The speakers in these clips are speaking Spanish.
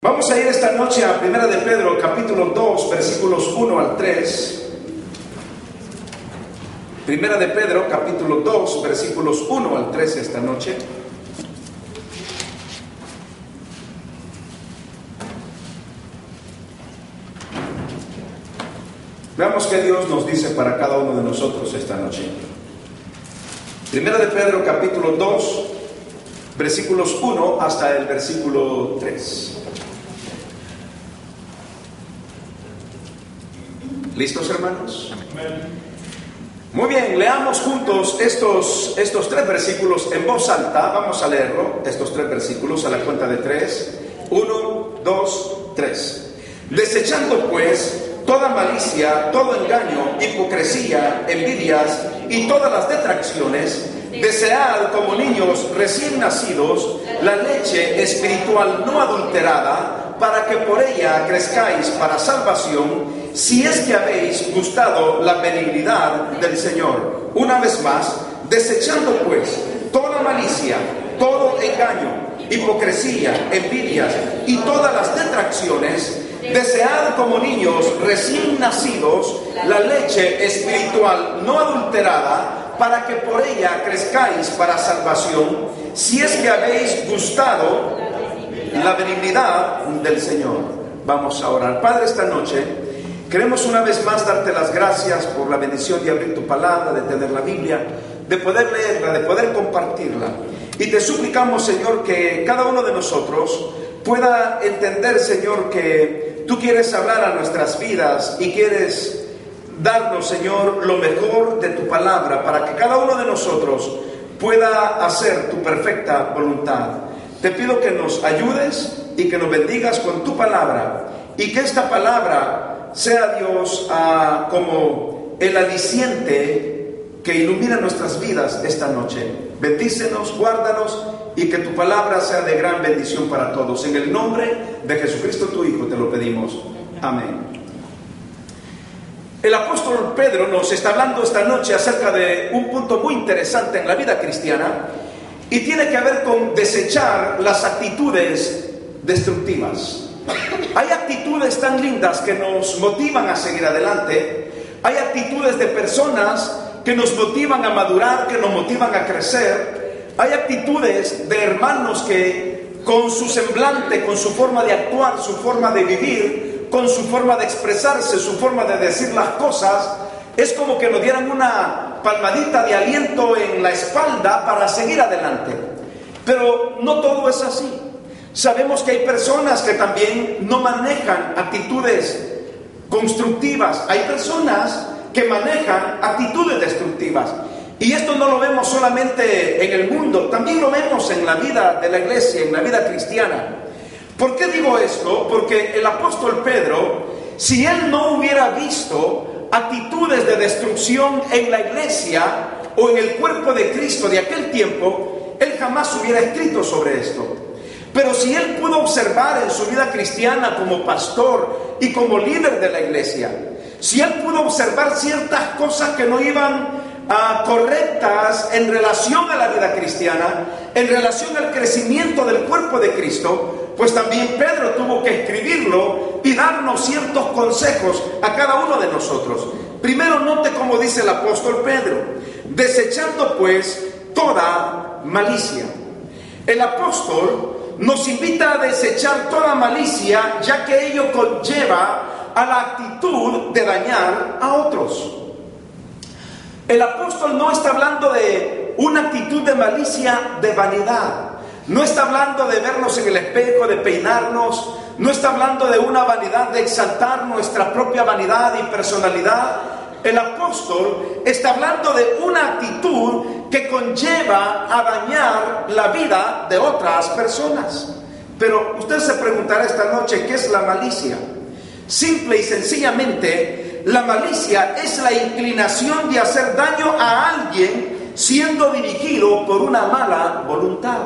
Vamos a ir esta noche a Primera de Pedro, capítulo 2, versículos 1 al 3. Primera de Pedro, capítulo 2, versículos 1 al 3 esta noche. Veamos qué Dios nos dice para cada uno de nosotros esta noche. Primera de Pedro, capítulo 2, versículos 1 hasta el versículo 3. ¿Listos, hermanos? Muy bien, leamos juntos estos tres versículos en voz alta. Vamos a leerlo, estos tres versículos a la cuenta de 3. 1, 2, 3. Desechando pues toda malicia, todo engaño, hipocresía, envidias y todas las detracciones, desead como niños recién nacidos la leche espiritual no adulterada, para que por ella crezcáis para salvación, si es que habéis gustado la benignidad del Señor. Una vez más, desechando pues toda malicia, todo engaño, hipocresía, envidias y todas las detracciones, desead como niños recién nacidos la leche espiritual no adulterada, para que por ella crezcáis para salvación, si es que habéis gustado la benignidad del Señor. Vamos a orar. Padre, esta noche queremos una vez más darte las gracias por la bendición de abrir tu palabra, de tener la Biblia, de poder leerla, de poder compartirla. Y te suplicamos, Señor, que cada uno de nosotros pueda entender, Señor, que tú quieres hablar a nuestras vidas y quieres darnos, Señor, lo mejor de tu palabra, para que cada uno de nosotros pueda hacer tu perfecta voluntad. Te pido que nos ayudes y que nos bendigas con tu palabra, y que esta palabra sea, Dios, como el aliciente que ilumina nuestras vidas esta noche. Bendícenos, guárdanos, y que tu palabra sea de gran bendición para todos. En el nombre de Jesucristo, tu Hijo, te lo pedimos. Amén. El apóstol Pedro nos está hablando esta noche acerca de un punto muy interesante en la vida cristiana, y tiene que ver con desechar las actitudes destructivas. Hay actitudes tan lindas que nos motivan a seguir adelante. Hay actitudes de personas que nos motivan a madurar, que nos motivan a crecer. Hay actitudes de hermanos que con su semblante, con su forma de actuar, su forma de vivir, con su forma de expresarse, su forma de decir las cosas, es como que nos dieran una palmadita de aliento en la espalda para seguir adelante. Pero no todo es así. Sabemos que hay personas que también no manejan actitudes constructivas. Hay personas que manejan actitudes destructivas. Y esto no lo vemos solamente en el mundo, también lo vemos en la vida de la iglesia, en la vida cristiana. ¿Por qué digo esto? Porque el apóstol Pedro, si él no hubiera visto actitudes de destrucción en la iglesia o en el cuerpo de Cristo de aquel tiempo, él jamás hubiera escrito sobre esto. Pero si él pudo observar en su vida cristiana como pastor y como líder de la iglesia, si él pudo observar ciertas cosas que no iban correctas en relación a la vida cristiana, en relación al crecimiento del cuerpo de Cristo, pues también Pedro tuvo que escribirlo y darnos ciertos consejos a cada uno de nosotros. Primero, note cómo dice el apóstol Pedro: desechando pues toda malicia. El apóstol nos invita a desechar toda malicia, ya que ello conlleva a la actitud de dañar a otros. El apóstol no está hablando de una actitud de malicia de vanidad. No está hablando de vernos en el espejo, de peinarnos. No está hablando de una vanidad de exaltar nuestra propia vanidad y personalidad. El apóstol está hablando de una actitud que conlleva a dañar la vida de otras personas. Pero usted se preguntará esta noche, ¿qué es la malicia? Simple y sencillamente, la malicia es la inclinación de hacer daño a alguien siendo dirigido por una mala voluntad.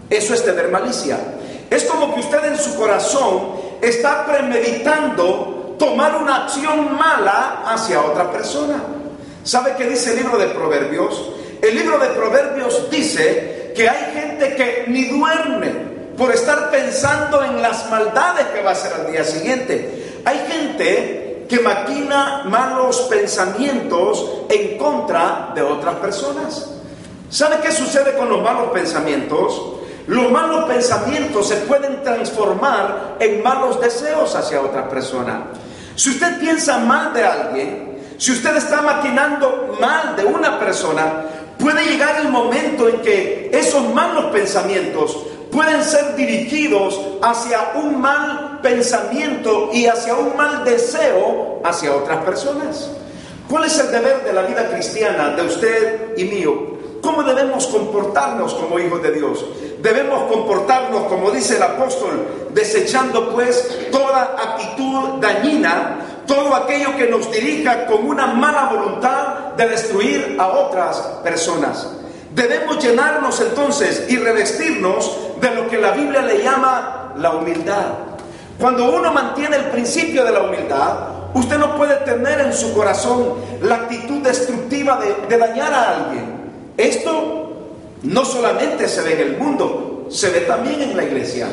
Eso es tener malicia. Es como que usted en su corazón está premeditando tomar una acción mala hacia otra persona. ¿Sabe qué dice el libro de Proverbios? El libro de Proverbios dice que hay gente que ni duerme por estar pensando en las maldades que va a hacer al día siguiente. Hay gente que maquina malos pensamientos en contra de otras personas. ¿Sabe qué sucede con los malos pensamientos? Los malos pensamientos se pueden transformar en malos deseos hacia otra persona. Si usted piensa mal de alguien, si usted está maquinando mal de una persona, puede llegar el momento en que esos malos pensamientos pueden ser dirigidos hacia un mal pensamiento y hacia un mal deseo hacia otras personas. ¿Cuál es el deber de la vida cristiana, de usted y mío? ¿Cómo debemos comportarnos como hijos de Dios? Debemos comportarnos, como dice el apóstol, desechando pues toda actitud dañina, todo aquello que nos dirija con una mala voluntad de destruir a otras personas. Debemos llenarnos entonces y revestirnos de lo que la Biblia le llama la humildad. Cuando uno mantiene el principio de la humildad, usted no puede tener en su corazón la actitud destructiva de dañar a alguien. Esto no solamente se ve en el mundo, se ve también en la iglesia.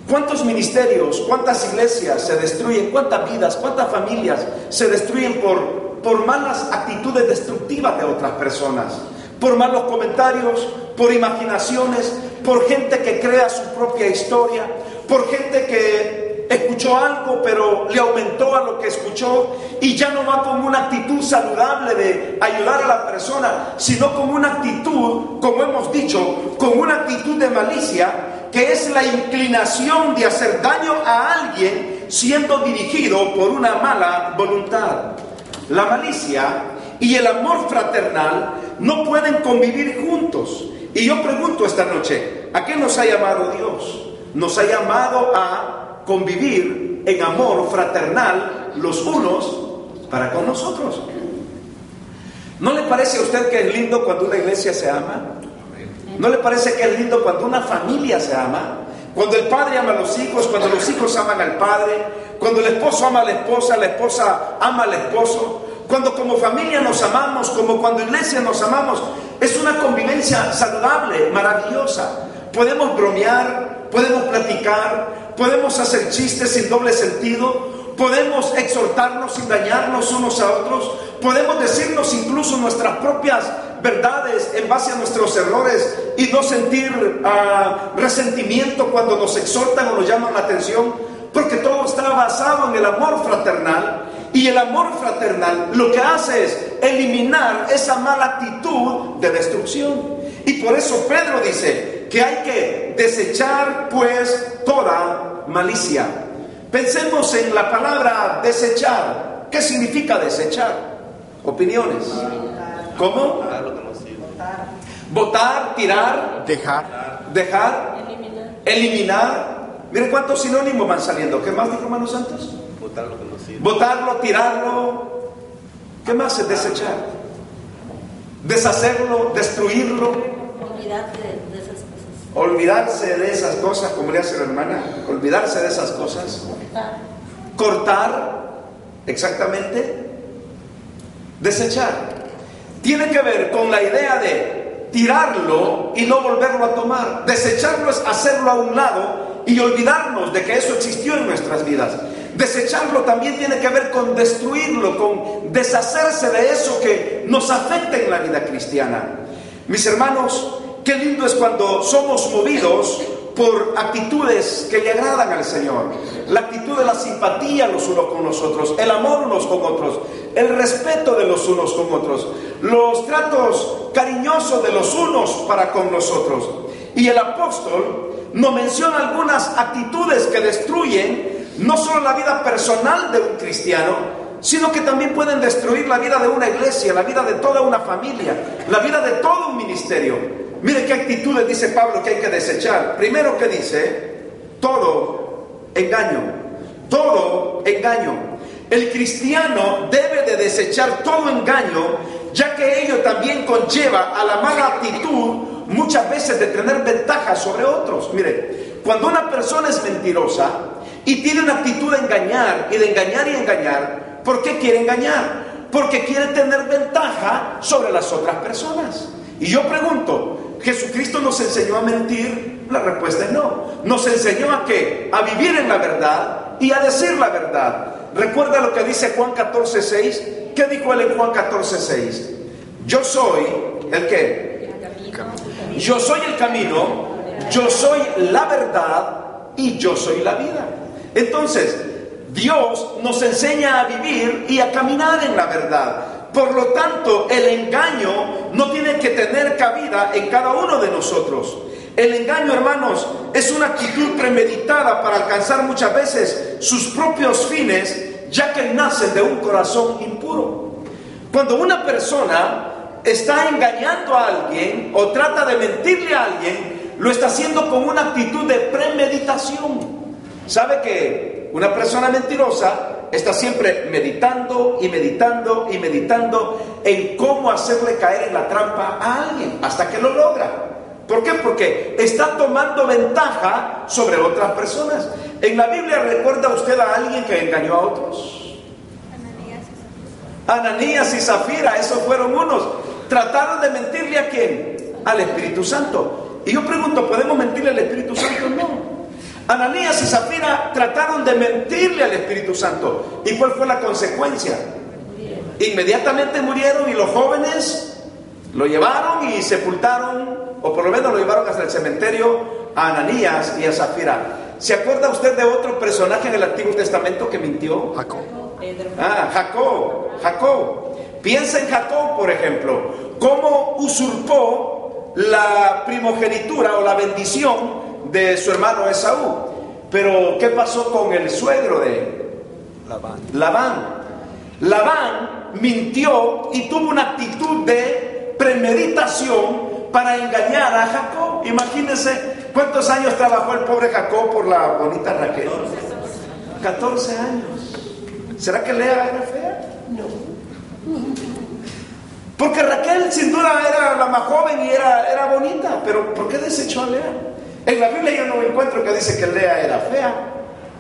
¿Cuántos ministerios, cuántas iglesias se destruyen, cuántas vidas, cuántas familias se destruyen por malas actitudes destructivas de otras personas? Por malos comentarios, por imaginaciones, por gente que crea su propia historia, por gente que escuchó algo pero le aumentó a lo que escuchó y ya no va con una actitud saludable de ayudar a la persona, sino con una actitud, como hemos dicho, con una actitud de malicia, que es la inclinación de hacer daño a alguien siendo dirigido por una mala voluntad. La malicia y el amor fraternal no pueden convivir juntos. Y yo pregunto esta noche, ¿a qué nos ha llamado Dios? Nos ha llamado a convivir en amor fraternal los unos para con los otros. ¿No le parece a usted que es lindo cuando una iglesia se ama? ¿No le parece que es lindo cuando una familia se ama? Cuando el padre ama a los hijos, cuando los hijos aman al padre, cuando el esposo ama a la esposa ama al esposo, cuando como familia nos amamos, como cuando iglesia nos amamos. Es una convivencia saludable, maravillosa. Podemos bromear, podemos platicar, podemos hacer chistes sin doble sentido, podemos exhortarnos sin dañarnos unos a otros, podemos decirnos incluso nuestras propias verdades en base a nuestros errores y no sentir resentimiento cuando nos exhortan o nos llaman la atención, porque todo está basado en el amor fraternal. Y el amor fraternal lo que hace es eliminar esa mala actitud de destrucción. Y por eso Pedro dice que hay que desechar pues toda malicia. Pensemos en la palabra desechar. ¿Qué significa desechar? Opiniones. ¿Cómo? Votar, tirar, dejar, eliminar. Miren cuántos sinónimos van saliendo. ¿Qué más dijo hermanos santos? Votar lo que no sirve. Votarlo, tirarlo. ¿Qué más es desechar? Deshacerlo, destruirlo. Olvidarse de esas cosas, como le hace la hermana. Olvidarse de esas cosas. Cortar. Exactamente. Desechar. Tiene que ver con la idea de tirarlo y no volverlo a tomar. Desecharlo es hacerlo a un lado y olvidarnos de que eso existió en nuestras vidas. Desecharlo también tiene que ver con destruirlo, con deshacerse de eso que nos afecta en la vida cristiana. Mis hermanos, qué lindo es cuando somos movidos por actitudes que le agradan al Señor. La actitud de la simpatía los unos con los otros, el amor unos con otros, el respeto de los unos con otros, los tratos cariñosos de los unos para con nosotros. Y el apóstol nos menciona algunas actitudes que destruyen no solo la vida personal de un cristiano, sino que también pueden destruir la vida de una iglesia, la vida de toda una familia, la vida de todo un ministerio. Mire qué actitudes dice Pablo que hay que desechar. Primero que dice, todo engaño, todo engaño. El cristiano debe de desechar todo engaño, ya que ello también conlleva a la mala actitud muchas veces de tener ventaja sobre otros. Mire, cuando una persona es mentirosa y tiene una actitud de engañar y de engañar y engañar, ¿por qué quiere engañar? Porque quiere tener ventaja sobre las otras personas. Y yo pregunto, ¿Jesucristo nos enseñó a mentir? La respuesta es no. Nos enseñó ¿a qué? A vivir en la verdad y a decir la verdad. ¿Recuerda lo que dice Juan 14:6? ¿Qué dijo él en Juan 14:6? Yo soy ¿el qué? Yo soy el camino, yo soy la verdad y yo soy la vida. Entonces, Dios nos enseña a vivir y a caminar en la verdad. Por lo tanto, el engaño no tiene que tener cabida en cada uno de nosotros. El engaño, hermanos, es una actitud premeditada para alcanzar muchas veces sus propios fines, ya que nacen de un corazón impuro. Cuando una persona está engañando a alguien o trata de mentirle a alguien, lo está haciendo con una actitud de premeditación. ¿Sabe que una persona mentirosa está siempre meditando y meditando y meditando en cómo hacerle caer en la trampa a alguien hasta que lo logra? ¿Por qué? Porque está tomando ventaja sobre otras personas. En la Biblia, ¿recuerda usted a alguien que engañó a otros? Ananías y Zafira, esos fueron unos. Trataron de mentirle ¿a quién? Al Espíritu Santo. Y yo pregunto, ¿podemos mentirle al Espíritu Santo? No. Ananías y Zafira trataron de mentirle al Espíritu Santo. ¿Y cuál fue la consecuencia? Inmediatamente murieron y los jóvenes lo llevaron y sepultaron, o por lo menos lo llevaron hasta el cementerio, a Ananías y a Zafira. ¿Se acuerda usted de otro personaje en el Antiguo Testamento que mintió? Jacob. Jacob. Piensa en Jacob, por ejemplo, cómo usurpó la primogenitura o la bendición de su hermano Esaú. Pero ¿qué pasó con el suegro de Labán? Labán mintió y tuvo una actitud de premeditación para engañar a Jacob. Imagínense cuántos años trabajó el pobre Jacob por la bonita Raquel. 14 años. ¿Será que Lea era fea? No. Porque Raquel sin duda era la más joven y era bonita, pero ¿por qué desechó a Lea? En la Biblia yo no encuentro que dice que Lea era fea,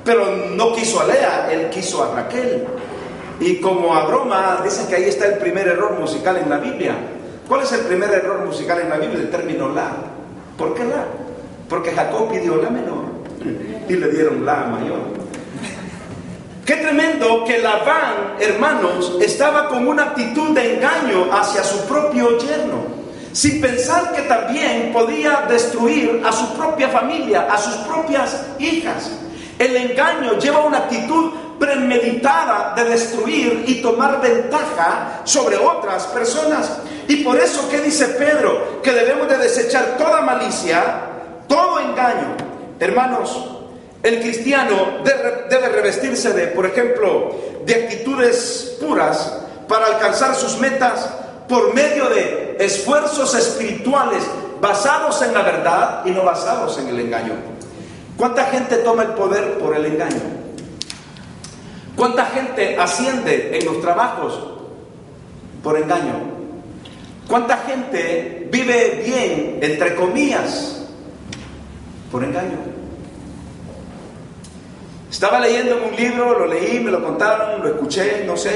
pero no quiso a Lea, él quiso a Raquel. Y como a broma, dicen que ahí está el primer error musical en la Biblia. ¿Cuál es el primer error musical en la Biblia? El término la. ¿Por qué la? Porque Jacob pidió la menor y le dieron la mayor. Qué tremendo que Labán, hermanos, estaba con una actitud de engaño hacia su propio yerno, sin pensar que también podía destruir a su propia familia, a sus propias hijas. El engaño lleva una actitud premeditada de destruir y tomar ventaja sobre otras personas. Y por eso, ¿qué dice Pedro? Que debemos de desechar toda malicia, todo engaño. Hermanos, el cristiano debe revestirse de, por ejemplo, de actitudes puras para alcanzar sus metas por medio de esfuerzos espirituales basados en la verdad y no basados en el engaño. ¿Cuánta gente toma el poder por el engaño? ¿Cuánta gente asciende en los trabajos por engaño? ¿Cuánta gente vive bien, entre comillas, por engaño? Estaba leyendo un libro, lo leí, me lo contaron, lo escuché, no sé,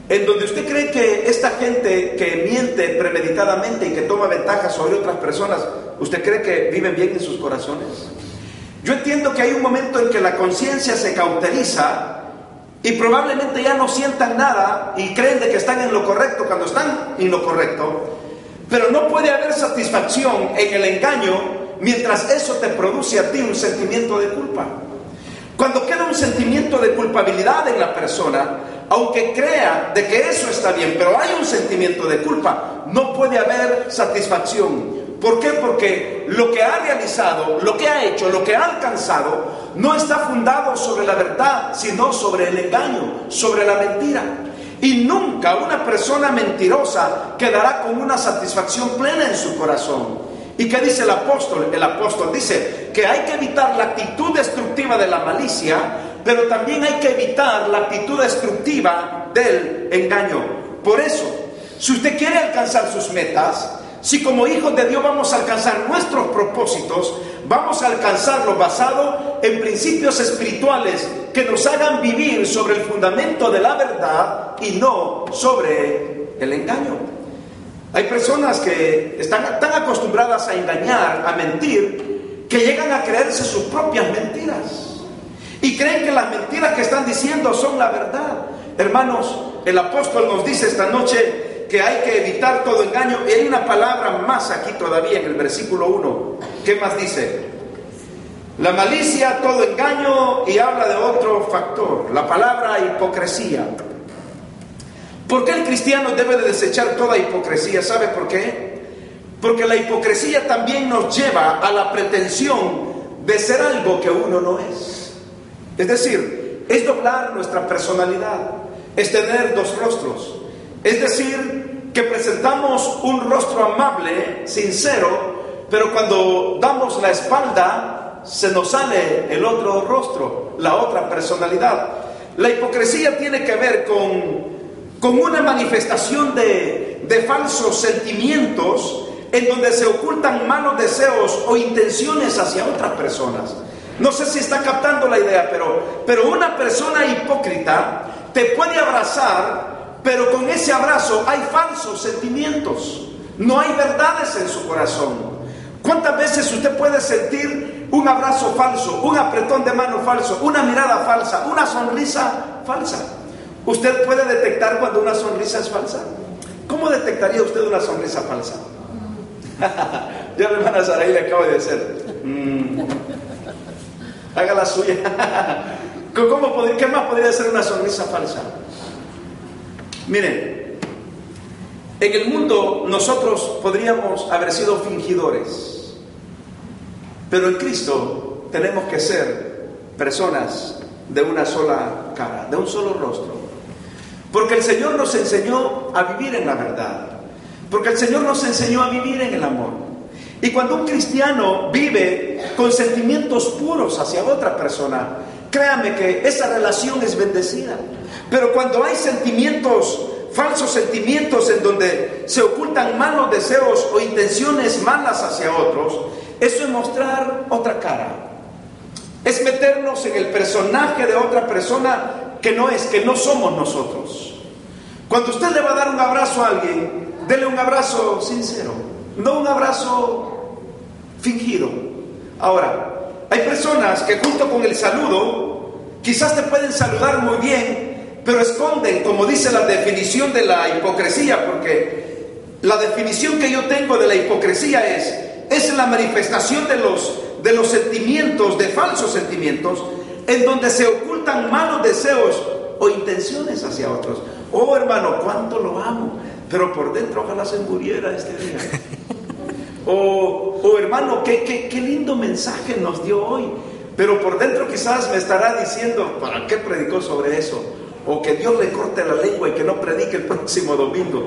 en donde usted cree que esta gente que miente premeditadamente y que toma ventaja sobre otras personas, ¿usted cree que viven bien en sus corazones? Yo entiendo que hay un momento en que la conciencia se cauteriza y probablemente ya no sientan nada y creen de que están en lo correcto cuando están en lo correcto, pero no puede haber satisfacción en el engaño mientras eso te produce a ti un sentimiento de culpa. Cuando queda un sentimiento de culpabilidad en la persona, aunque crea de que eso está bien, pero hay un sentimiento de culpa, no puede haber satisfacción. ¿Por qué? Porque lo que ha realizado, lo que ha hecho, lo que ha alcanzado, no está fundado sobre la verdad, sino sobre el engaño, sobre la mentira. Y nunca una persona mentirosa quedará con una satisfacción plena en su corazón. ¿Y qué dice el apóstol? El apóstol dice que hay que evitar la actitud destructiva de la malicia, pero también hay que evitar la actitud destructiva del engaño. Por eso, si usted quiere alcanzar sus metas, si como hijos de Dios vamos a alcanzar nuestros propósitos, vamos a alcanzarlos basado en principios espirituales que nos hagan vivir sobre el fundamento de la verdad y no sobre el engaño. Hay personas que están tan acostumbradas a engañar, a mentir, que llegan a creerse sus propias mentiras y creen que las mentiras que están diciendo son la verdad. Hermanos, el apóstol nos dice esta noche que hay que evitar todo engaño, y hay una palabra más aquí todavía en el versículo 1. ¿Qué más dice? La malicia, todo engaño, y habla de otro factor, la palabra hipocresía. ¿Por qué el cristiano debe de desechar toda hipocresía? ¿Sabe por qué? Porque la hipocresía también nos lleva a la pretensión de ser algo que uno no es. Es decir, es doblar nuestra personalidad, es tener dos rostros. Es decir, que presentamos un rostro amable, sincero, pero cuando damos la espalda, se nos sale el otro rostro, la otra personalidad. La hipocresía tiene que ver con una manifestación de falsos sentimientos en donde se ocultan malos deseos o intenciones hacia otras personas. No sé si está captando la idea, pero una persona hipócrita te puede abrazar, pero con ese abrazo hay falsos sentimientos, no hay verdades en su corazón. ¿Cuántas veces usted puede sentir un abrazo falso, un apretón de mano falso, una mirada falsa, una sonrisa falsa? ¿Usted puede detectar cuando una sonrisa es falsa? ¿Cómo detectaría usted una sonrisa falsa? Ya la hermana Saraí le acabo de decir. Haga la suya. ¿Qué más podría ser una sonrisa falsa? Miren, en el mundo nosotros podríamos haber sido fingidores, pero en Cristo tenemos que ser personas de una sola cara, de un solo rostro. Porque el Señor nos enseñó a vivir en la verdad. Porque el Señor nos enseñó a vivir en el amor. Y cuando un cristiano vive con sentimientos puros hacia otra persona, créame que esa relación es bendecida. Pero cuando hay sentimientos, falsos sentimientos en donde se ocultan malos deseos o intenciones malas hacia otros, eso es mostrar otra cara. Es meternos en el personaje de otra persona que no somos nosotros. Cuando usted le va a dar un abrazo a alguien, dele un abrazo sincero, no un abrazo fingido. Ahora, hay personas que junto con el saludo, quizás te pueden saludar muy bien, pero esconden, como dice la definición de la hipocresía, porque la definición que yo tengo de la hipocresía es la manifestación de los sentimientos, de falsos sentimientos, en donde se ocultan malos deseos o intenciones hacia otros. Oh, hermano, cuánto lo amo, pero por dentro ojalá se muriera este día. Oh, hermano, qué lindo mensaje nos dio hoy, pero por dentro quizás me estará diciendo, ¿para qué predicó sobre eso? O que Dios le corte la lengua y que no predique el próximo domingo.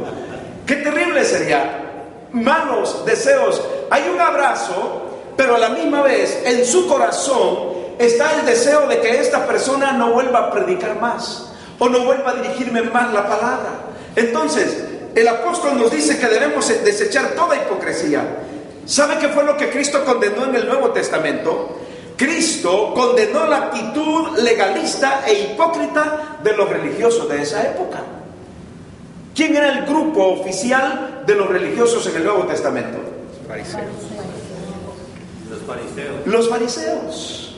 Qué terrible sería. Malos deseos. Hay un abrazo, pero a la misma vez en su corazón está el deseo de que esta persona no vuelva a predicar más, o no vuelva a dirigirme más la palabra. Entonces, el apóstol nos dice que debemos desechar toda hipocresía. ¿Sabe qué fue lo que Cristo condenó en el Nuevo Testamento? Cristo condenó la actitud legalista e hipócrita de los religiosos de esa época. ¿Quién era el grupo oficial de los religiosos en el Nuevo Testamento? Los fariseos.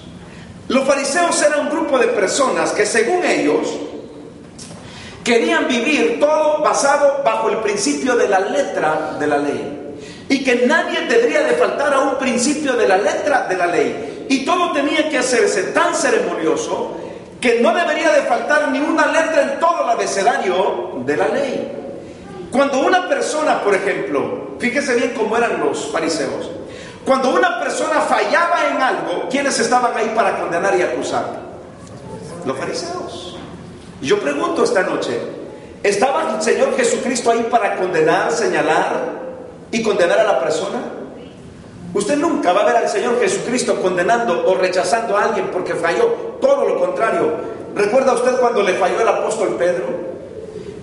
Los fariseos eran un grupo de personas que, según ellos, querían vivir todo basado bajo el principio de la letra de la ley, y que nadie debería de faltar a un principio de la letra de la ley, y todo tenía que hacerse tan ceremonioso que no debería de faltar ni una letra en todo el abecedario de la ley. Cuando una persona, por ejemplo, fíjese bien cómo eran los fariseos, cuando una persona fallaba en algo, ¿quiénes estaban ahí para condenar y acusar? Los fariseos. Yo pregunto esta noche, ¿estaba el Señor Jesucristo ahí para condenar, señalar y condenar a la persona? Usted nunca va a ver al Señor Jesucristo condenando o rechazando a alguien porque falló, todo lo contrario. ¿Recuerda usted cuando le falló el apóstol Pedro?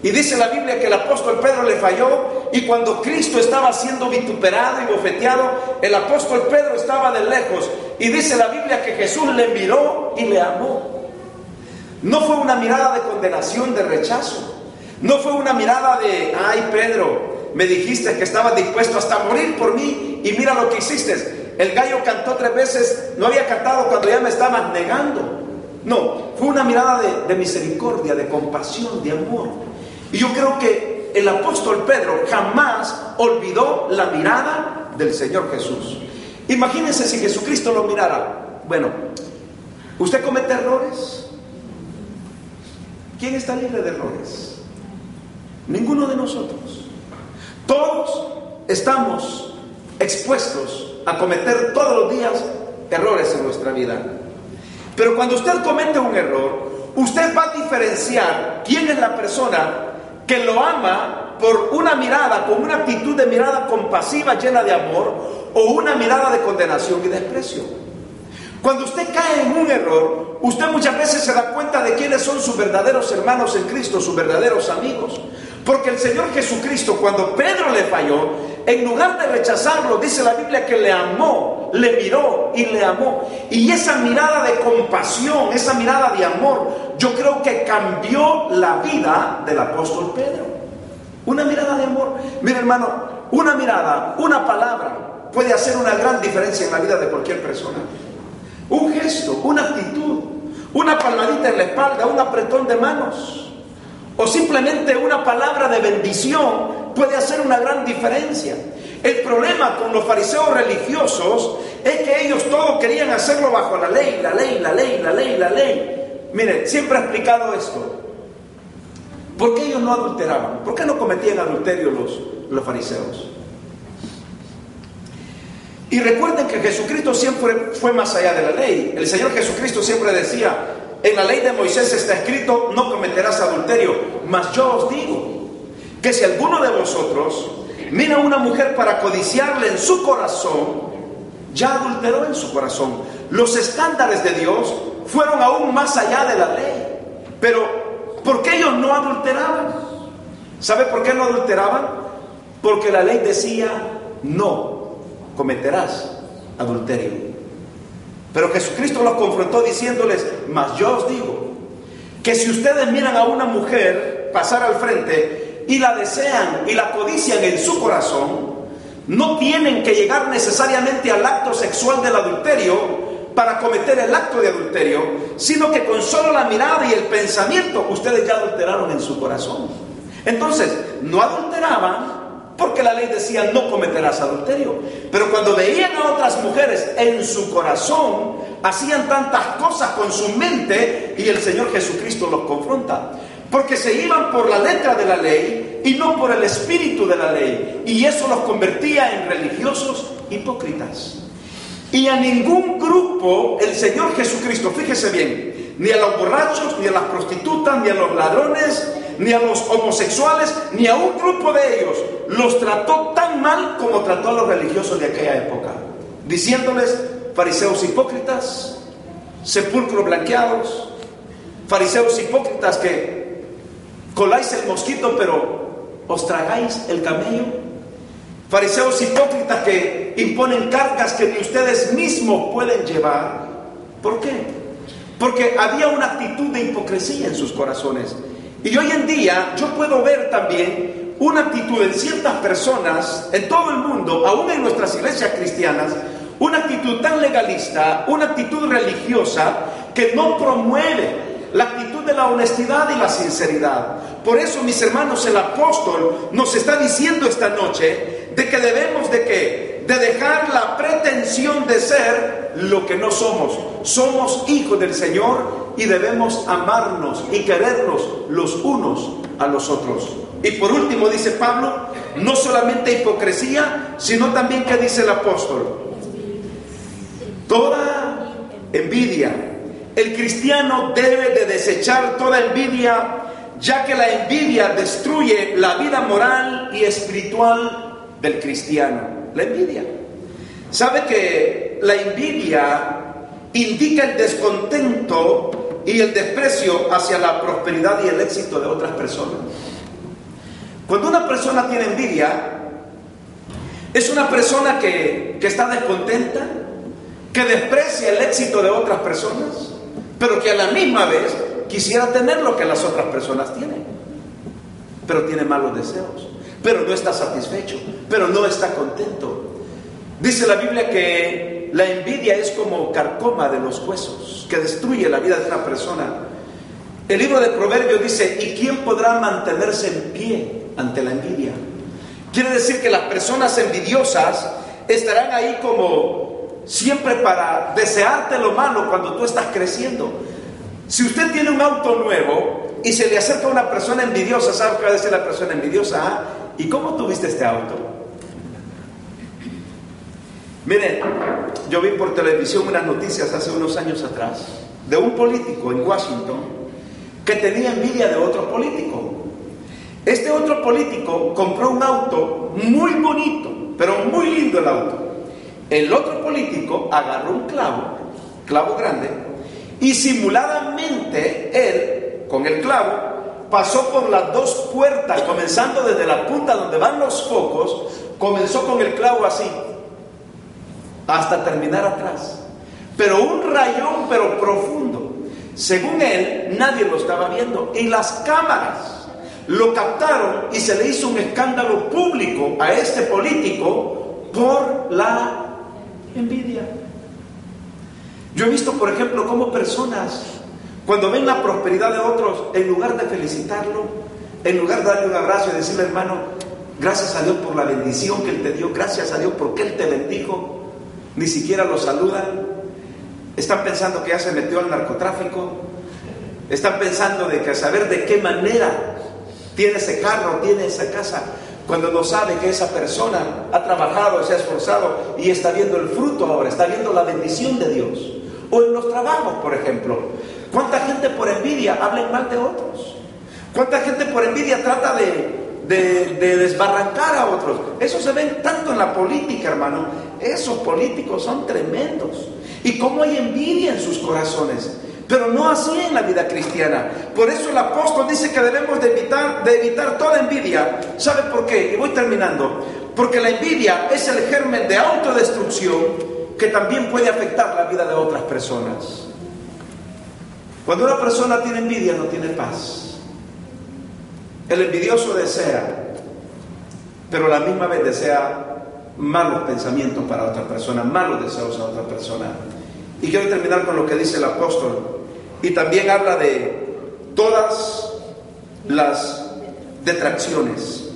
Y dice la Biblia que el apóstol Pedro le falló, y cuando Cristo estaba siendo vituperado y bofeteado, el apóstol Pedro estaba de lejos, y dice la Biblia que Jesús le miró y le amó. No fue una mirada de condenación, de rechazo. No fue una mirada de, ay Pedro, me dijiste que estabas dispuesto hasta a morir por mí y mira lo que hiciste. el gallo cantó 3 veces, no había cantado cuando ya me estabas negando. No, fue una mirada de misericordia, de compasión, de amor. Y yo creo que el apóstol Pedro jamás olvidó la mirada del Señor Jesús. Imagínense si Jesucristo lo mirara. Bueno, ¿usted comete errores? ¿Quién está libre de errores? Ninguno de nosotros. Todos estamos expuestos a cometer todos los días errores en nuestra vida. Pero cuando usted comete un error, usted va a diferenciar quién es la persona que lo ama por una mirada, con una actitud de mirada compasiva, llena de amor, o una mirada de condenación y desprecio. Cuando usted cae en un error, usted muchas veces se da cuenta de quiénes son sus verdaderos hermanos en Cristo, sus verdaderos amigos. Porque el Señor Jesucristo, cuando Pedro le falló, en lugar de rechazarlo, dice la Biblia que le amó, le miró y le amó. Y esa mirada de compasión, esa mirada de amor, yo creo que cambió la vida del apóstol Pedro. Una mirada de amor. Mira, hermano, una mirada, una palabra puede hacer una gran diferencia en la vida de cualquier persona. Un gesto, una actitud, una palmadita en la espalda, un apretón de manos, o simplemente una palabra de bendición puede hacer una gran diferencia. El problema con los fariseos religiosos es que ellos todos querían hacerlo bajo la ley, la ley, la ley, la ley, la ley. Miren, siempre he explicado esto. ¿Por qué ellos no adulteraban? ¿Por qué no cometían adulterio los fariseos? Y recuerden que Jesucristo siempre fue más allá de la ley. El Señor Jesucristo siempre decía: en la ley de Moisés está escrito, no cometerás adulterio. Mas yo os digo que si alguno de vosotros mira a una mujer para codiciarle en su corazón, ya adulteró en su corazón. Los estándares de Dios fueron aún más allá de la ley. Pero, ¿por qué ellos no adulteraban? ¿Sabe por qué no adulteraban? Porque la ley decía, no cometerás adulterio. Pero Jesucristo los confrontó diciéndoles: mas yo os digo que si ustedes miran a una mujer pasar al frente y la desean y la codician en su corazón, no tienen que llegar necesariamente al acto sexual del adulterio para cometer el acto de adulterio, sino que con solo la mirada y el pensamiento ustedes ya adulteraron en su corazón. Entonces, no adulteraban porque la ley decía no cometerás adulterio, pero cuando veían a otras mujeres en su corazón, hacían tantas cosas con su mente, y el Señor Jesucristo los confronta, porque se iban por la letra de la ley y no por el espíritu de la ley, y eso los convertía en religiosos hipócritas. Y a ningún grupo el Señor Jesucristo, fíjese bien, ni a los borrachos, ni a las prostitutas, ni a los ladrones, ni a los homosexuales, ni a un grupo de ellos los trató tan mal como trató a los religiosos de aquella época, diciéndoles: fariseos hipócritas, sepulcros blanqueados, fariseos hipócritas que coláis el mosquito pero os tragáis el camello, fariseos hipócritas que imponen cargas que ni ustedes mismos pueden llevar. ¿Por qué? Porque había una actitud de hipocresía en sus corazones. Y hoy en día yo puedo ver también una actitud en ciertas personas, en todo el mundo, aún en nuestras iglesias cristianas, una actitud tan legalista, una actitud religiosa que no promueve la actitud de la honestidad y la sinceridad. Por eso, mis hermanos, el apóstol nos está diciendo esta noche de que debemos de dejar la pretensión de ser lo que no somos. Somos hijos del Señor y debemos amarnos y querernos los unos a los otros. Y por último, dice Pablo, no solamente hipocresía, sino también, ¿qué dice el apóstol? Toda envidia. El cristiano debe de desechar toda envidia, ya que la envidia destruye la vida moral y espiritual del cristiano. La envidia. ¿Sabe que la envidia indica el descontento y el desprecio hacia la prosperidad y el éxito de otras personas? Cuando una persona tiene envidia, es una persona que está descontenta, que desprecia el éxito de otras personas, pero que a la misma vez quisiera tener lo que las otras personas tienen, pero tiene malos deseos, pero no está satisfecho, pero no está contento. Dice la Biblia que la envidia es como carcoma de los huesos, que destruye la vida de una persona. El libro de Proverbios dice: ¿y quién podrá mantenerse en pie ante la envidia? Quiere decir que las personas envidiosas estarán ahí como siempre para desearte lo malo cuando tú estás creciendo. Si usted tiene un auto nuevo y se le acerca una persona envidiosa, ¿sabe qué va a decir la persona envidiosa? ¿Ah? ¿Y cómo tuviste este auto? Miren, yo vi por televisión unas noticias hace unos años atrás de un político en Washington que tenía envidia de otro político. Este otro político compró un auto muy bonito, pero muy lindo el auto. El otro político agarró un clavo grande, y simuladamente él, con el clavo, pasó por las dos puertas, comenzando desde la punta donde van los focos, comenzó con el clavo así, hasta terminar atrás. Pero un rayón, pero profundo. Según él, nadie lo estaba viendo, y las cámaras lo captaron, y se le hizo un escándalo público a este político por la envidia. Yo he visto, por ejemplo, cómo personas, cuando ven la prosperidad de otros, en lugar de felicitarlo, en lugar de darle un abrazo y decirle: hermano, gracias a Dios por la bendición que Él te dio, gracias a Dios porque Él te bendijo, ni siquiera lo saludan. Están pensando que ya se metió al narcotráfico, están pensando de que saber de qué manera tiene ese carro, tiene esa casa, cuando no sabe que esa persona ha trabajado, se ha esforzado y está viendo el fruto ahora, está viendo la bendición de Dios. O en los trabajos, por ejemplo, ¿cuánta gente por envidia habla mal de otros? ¿Cuánta gente por envidia trata de desbarrancar a otros? Eso se ve tanto en la política, hermano. Esos políticos son tremendos. Y cómo hay envidia en sus corazones. Pero no así en la vida cristiana. Por eso el apóstol dice que debemos de evitar toda envidia. ¿Sabe por qué? Y voy terminando. Porque la envidia es el germen de autodestrucción que también puede afectar la vida de otras personas. Cuando una persona tiene envidia, no tiene paz. El envidioso desea, pero a la misma vez desea malos pensamientos para otra persona, malos deseos a otra persona. Y quiero terminar con lo que dice el apóstol. Y también habla de todas las detracciones.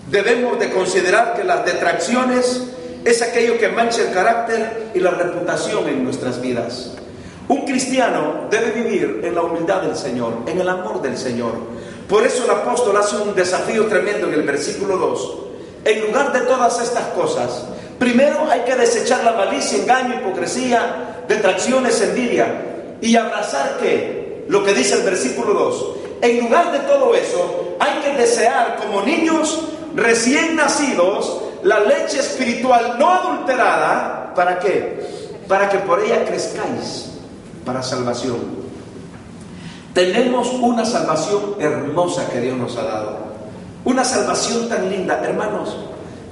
Debemos de considerar que las detracciones es aquello que mancha el carácter y la reputación en nuestras vidas. Un cristiano debe vivir en la humildad del Señor, en el amor del Señor. Por eso el apóstol hace un desafío tremendo en el versículo 2. En lugar de todas estas cosas, primero hay que desechar la malicia, engaño, hipocresía, detracciones, envidia, y abrazar ¿qué? Lo que dice el versículo 2. En lugar de todo eso, hay que desear como niños recién nacidos la leche espiritual no adulterada. ¿Para qué? Para que por ella crezcáis para salvación. Tenemos una salvación hermosa que Dios nos ha dado. Una salvación tan linda. Hermanos,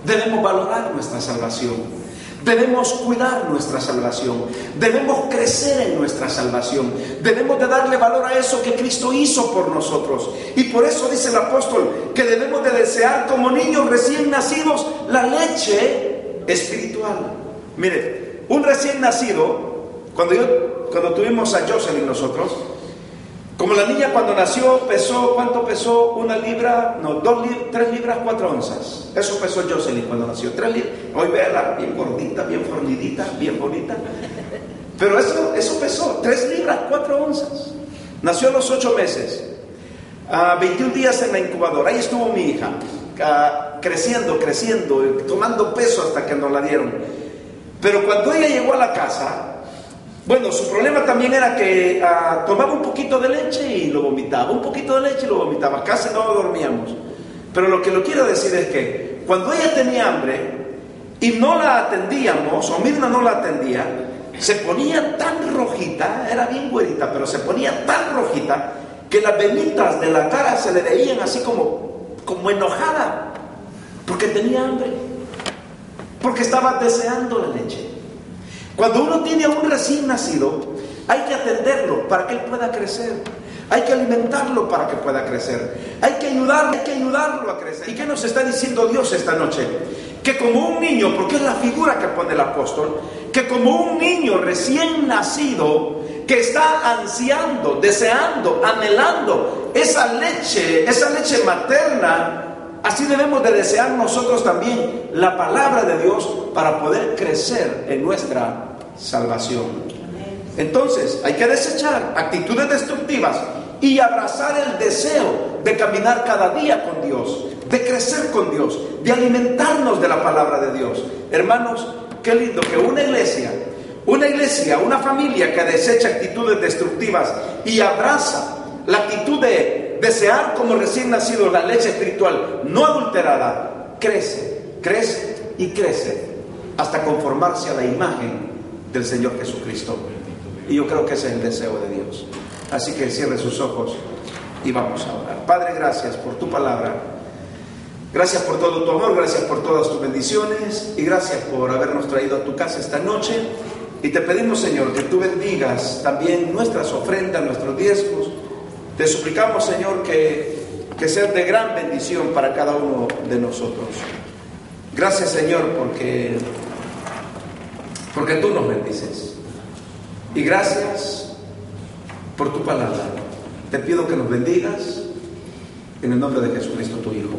debemos valorar nuestra salvación. Debemos cuidar nuestra salvación. Debemos crecer en nuestra salvación. Debemos de darle valor a eso que Cristo hizo por nosotros. Y por eso dice el apóstol que debemos de desear como niños recién nacidos la leche espiritual. Mire, un recién nacido, cuando tuvimos a Jocelyn nosotros, como la niña cuando nació pesó, ¿cuánto pesó? 1 libra, no, 3 libras 4 onzas. Eso pesó Jocelyn cuando nació, 3 libras. Hoy véala, bien gordita, bien fornidita, bien bonita. Pero eso pesó, 3 libras 4 onzas. Nació a los 8 meses, 21 días en la incubadora. Ahí estuvo mi hija, creciendo, tomando peso hasta que nos la dieron. Pero cuando ella llegó a la casa, bueno, su problema también era que tomaba un poquito de leche y lo vomitaba, un poquito de leche y lo vomitaba, casi no dormíamos. Pero lo que lo quiero decir es que cuando ella tenía hambre y no la atendíamos, o Mirna no la atendía, se ponía tan rojita, era bien güerita, pero se ponía tan rojita que las venitas de la cara se le veían así como enojada, porque tenía hambre, porque estaba deseando la leche. Cuando uno tiene a un recién nacido, hay que atenderlo para que él pueda crecer. Hay que alimentarlo para que pueda crecer. Hay que ayudarlo a crecer. ¿Y qué nos está diciendo Dios esta noche? que como un niño, porque es la figura que pone el apóstol, que como un niño recién nacido, que está ansiando, deseando, anhelando esa leche materna, así debemos de desear nosotros también la palabra de Dios para poder crecer en nuestra salvación. Entonces hay que desechar actitudes destructivas y abrazar el deseo de caminar cada día con Dios, de crecer con Dios, de alimentarnos de la palabra de Dios. Hermanos, qué lindo que una iglesia, una familia que desecha actitudes destructivas y abraza la actitud de desear como recién nacido la leche espiritual no adulterada, crece y crece hasta conformarse a la imagen del Señor Jesucristo. Y yo creo que ese es el deseo de Dios. Así que cierre sus ojos y vamos a orar. Padre, gracias por tu palabra. Gracias por todo tu amor, gracias por todas tus bendiciones y gracias por habernos traído a tu casa esta noche. Y te pedimos, Señor, que tú bendigas también nuestras ofrendas, nuestros diezmos. Te suplicamos, Señor, que sea de gran bendición para cada uno de nosotros. Gracias, Señor, porque tú nos bendices. Y gracias por tu palabra. Te pido que nos bendigas en el nombre de Jesucristo, tu Hijo.